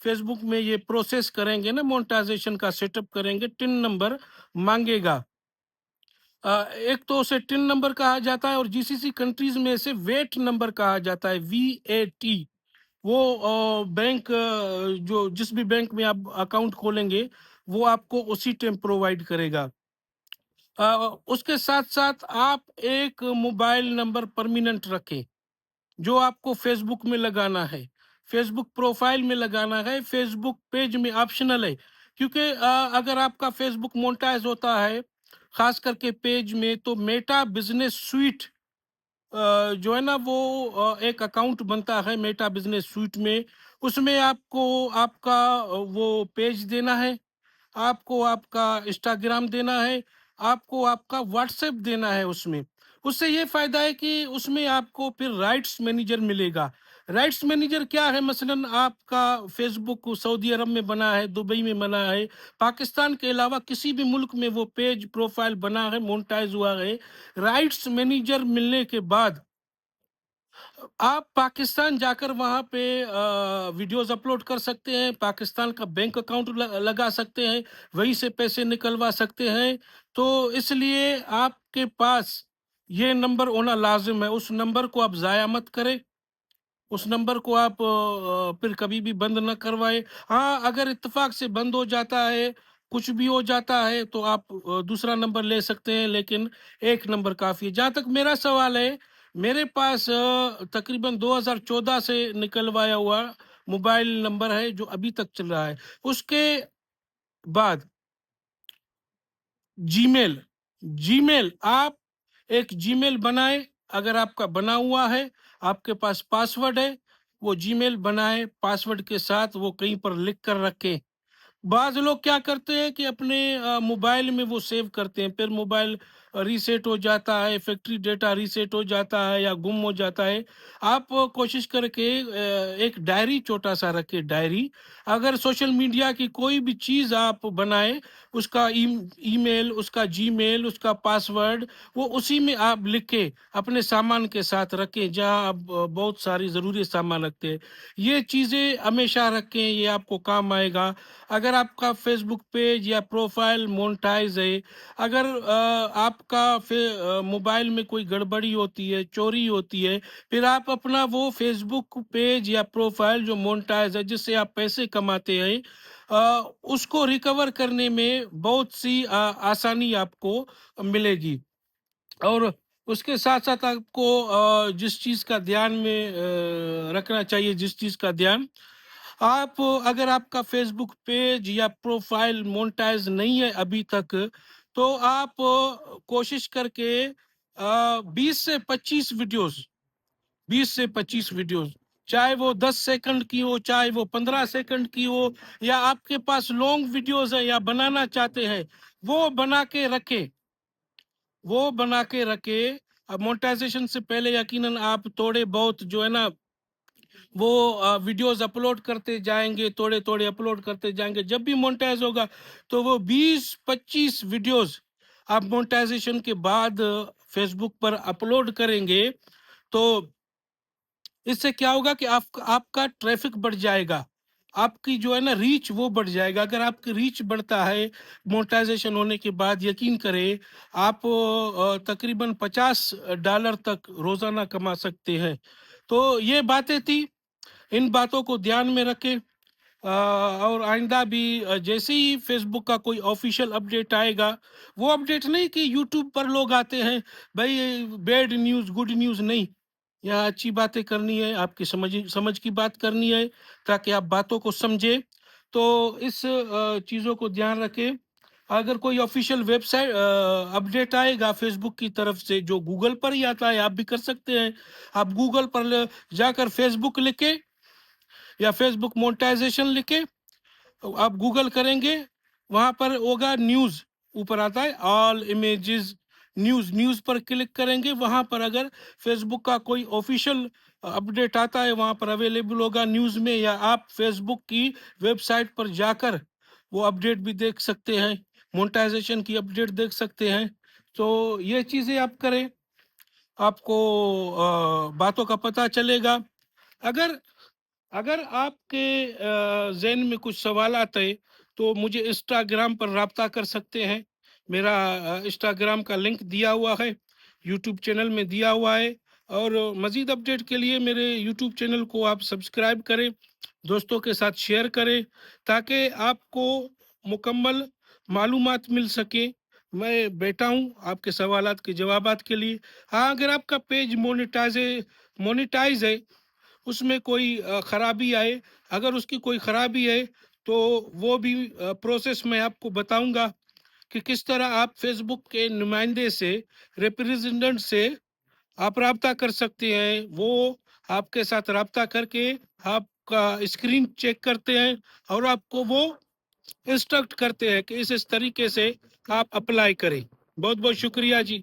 Face بک میں یہ process کریں گے نا، مونٹائزیشن کا سیٹ اپ کریں گے، ٹن نمبر مانگے گا. ایک تو اسے ٹن نمبر کہا جاتا ہے، اور جی سی سی کنٹریز میں اسے ویٹ نمبر کہا جاتا ہے، VAT. وہ بینک جو جس بھی بینک میں آپ اکاؤنٹ کھولیں گے وہ آپ کو اسی ٹائم پرووائڈ کرے گا. اس کے ساتھ ساتھ آپ ایک موبائل نمبر پرمیننٹ رکھیں جو آپ کو فیس بک میں لگانا ہے، فیس بک پروفائل میں لگانا ہے، فیس بک پیج میں آپشنل ہے. کیونکہ اگر آپ کا فیس بک مونٹائز ہوتا ہے خاص کر کے پیج میں، تو میٹا بزنس سویٹ جو ہے نا وہ ایک اکاؤنٹ بنتا ہے میٹا بزنس سویٹ میں. اس میں آپ کو آپ کا وہ پیج دینا ہے، آپ کو آپ کا انسٹاگرام دینا ہے، آپ کو آپ کا واٹس ایپ دینا ہے. اس سے یہ فائدہ ہے کہ اس میں آپ کو پھر رائٹس مینیجر ملے گا. رائٹس مینیجر کیا ہے؟ مثلاً آپ کا فیس بک سعودی عرب میں بنا ہے، دبئی میں بنا ہے، پاکستان کے علاوہ کسی بھی ملک میں وہ پیج پروفائل بنا ہے، مونٹائز ہوا ہے، رائٹس مینیجر ملنے کے بعد آپ پاکستان جا کر وہاں پہ ویڈیوز اپلوڈ کر سکتے ہیں، پاکستان کا بینک اکاؤنٹ لگا سکتے ہیں، وہیں سے پیسے نکلوا سکتے ہیں. تو اس لیے آپ کے پاس یہ نمبر ہونا لازم ہے. اس نمبر کو آپ ضائع مت کریں، اس نمبر کو آپ پھر کبھی بھی بند نہ کروائے. ہاں اگر اتفاق سے بند ہو جاتا ہے، کچھ بھی ہو جاتا ہے، تو آپ دوسرا نمبر لے سکتے ہیں، لیکن ایک نمبر کافی ہے. جہاں تک میرا سوال ہے، میرے پاس تقریباً 2014 سے نکلوایا ہوا موبائل نمبر ہے جو ابھی تک چل رہا ہے. اس کے بعد جی میل آپ ایک جی میل بنائیں. اگر آپ کا بنا ہوا ہے، آپ کے پاس پاسورڈ ہے، وہ جی میل بنائیں پاسورڈ کے ساتھ، وہ کہیں پر لکھ کر رکھیں. بعض لوگ کیا کرتے ہیں کہ اپنے موبائل میں وہ سیو کرتے ہیں، پھر موبائل ریسیٹ ہو جاتا ہے، فیکٹری ڈیٹا ریسیٹ ہو جاتا ہے یا گم ہو جاتا ہے. آپ کوشش کر کے ایک ڈائری چھوٹا سا رکھے، ڈائری. اگر سوشل میڈیا کی کوئی بھی چیز آپ بنائیں، اس کا ای میل، اس کا جی میل، اس کا پاسورڈ، وہ اسی میں آپ لکھیں، اپنے سامان کے ساتھ رکھیں جہاں آپ بہت ساری ضروری سامان رکھتے ہیں. یہ چیزیں ہمیشہ رکھیں، یہ آپ کو کام آئے گا. اگر آپ کا فیس بک پیج یا پروفائل مونٹائز ہے، اگر آپ کا موبائل میں کوئی گڑبڑی ہوتی ہے، چوری ہوتی ہے، پھر آپ اپنا وہ فیس بک پیج یا پروفائل جو مونٹائز ہے جس سے آپ پیسے کماتے ہیں، اس کو ریکور کرنے میں بہت سی آسانی آپ کو ملے گی. اور اس کے ساتھ ساتھ آپ کو جس چیز کا دھیان میں رکھنا چاہیے، جس چیز کا دھیان، آپ اگر آپ کا فیس بک پیج یا پروفائل مونٹائز نہیں ہے ابھی تک، تو آپ کوشش کر کے 20 سے 25 ویڈیوز، چاہے وہ 10 سیکنڈ کی ہو، چاہے وہ 15 سیکنڈ کی ہو، یا آپ کے پاس لانگ ویڈیوز ہے یا بنانا چاہتے ہیں، وہ بنا کے رکھے. اب مونٹائزیشن سے پہلے یقیناً آپ تھوڑے بہت جو ہے نا وہ ویڈیوز اپلوڈ کرتے جائیں گے، توڑے اپلوڈ کرتے جائیں گے. جب بھی مونٹائز ہوگا تو وہ 20-25 ویڈیوز آپ مونٹائزیشن کے بعد فیس بک پر اپلوڈ کریں گے. تو اس سے کیا ہوگا کہ آپ کا ٹریفک بڑھ جائے گا، آپ کی جو ہے نا ریچ وہ بڑھ جائے گا. اگر آپ کی ریچ بڑھتا ہے مونٹائزیشن ہونے کے بعد، یقین کریں آپ تقریباً $50 تک روزانہ کما سکتے ہیں. تو یہ باتیں تھی، ان باتوں کو دھیان میں رکھیں. اور آئندہ بھی جیسے ہی فیس بک کا کوئی آفیشیل اپڈیٹ آئے گا، وہ اپڈیٹ نہیں کہ یوٹیوب پر لوگ آتے ہیں بھائی بیڈ نیوز گڈ نیوز، نہیں، یہاں اچھی باتیں کرنی ہے، آپ کی سمجھ کی بات کرنی ہے تاکہ آپ باتوں کو سمجھیں. تو اس چیزوں کو دھیان رکھیں. اگر کوئی آفیشیل ویب سائٹ اپڈیٹ آئے گا فیس بک کی طرف سے جو گوگل پر ہی آتا ہے، آپ بھی کر سکتے ہیں. آپ گوگل پر جا کر فیس بک لکھیں یا فیس بک مونٹائزیشن لکھیں، آپ گوگل کریں گے، وہاں پر ہوگا نیوز، اوپر آتا ہے آل امیجز نیوز پر کلک کریں گے. وہاں پر اگر فیس بک کا کوئی آفیشیل اپڈیٹ آتا ہے وہاں پر اویلیبل ہوگا نیوز میں، یا آپ فیس بک کی ویب سائٹ پر جا کر وہ اپڈیٹ بھی دیکھ سکتے ہیں، مونٹائزیشن کی اپڈیٹ دیکھ سکتے ہیں. تو یہ چیزیں آپ کریں، آپ کو باتوں کا پتہ چلے گا. اگر اگر آپ کے ذہن میں کچھ سوالات ہے تو مجھے انسٹاگرام پر رابطہ کر سکتے ہیں. میرا انسٹاگرام کا لنک دیا ہوا ہے، یوٹیوب چینل میں دیا ہوا ہے. اور مزید اپڈیٹ کے لیے میرے یوٹیوب چینل کو آپ سبسکرائب کریں، دوستوں کے ساتھ شیئر کریں، تاکہ آپ کو مکمل معلومات مل سکے. میں بیٹھا ہوں آپ کے سوالات کے جوابات کے لیے. ہاں، اگر آپ کا پیج مونیٹائز ہے، اس میں کوئی خرابی آئے، اگر اس کی کوئی خرابی ہے تو وہ بھی پروسیس میں آپ کو بتاؤں گا کہ کس طرح آپ فیس بک کے نمائندے سے، ریپریزنٹنٹ سے آپ رابطہ کر سکتے ہیں. وہ آپ کے ساتھ رابطہ کر کے آپ کا اسکرین چیک کرتے ہیں اور آپ کو وہ انسٹرکٹ کرتے ہیں کہ اس طریقے سے آپ اپلائی کریں. بہت بہت شکریہ جی.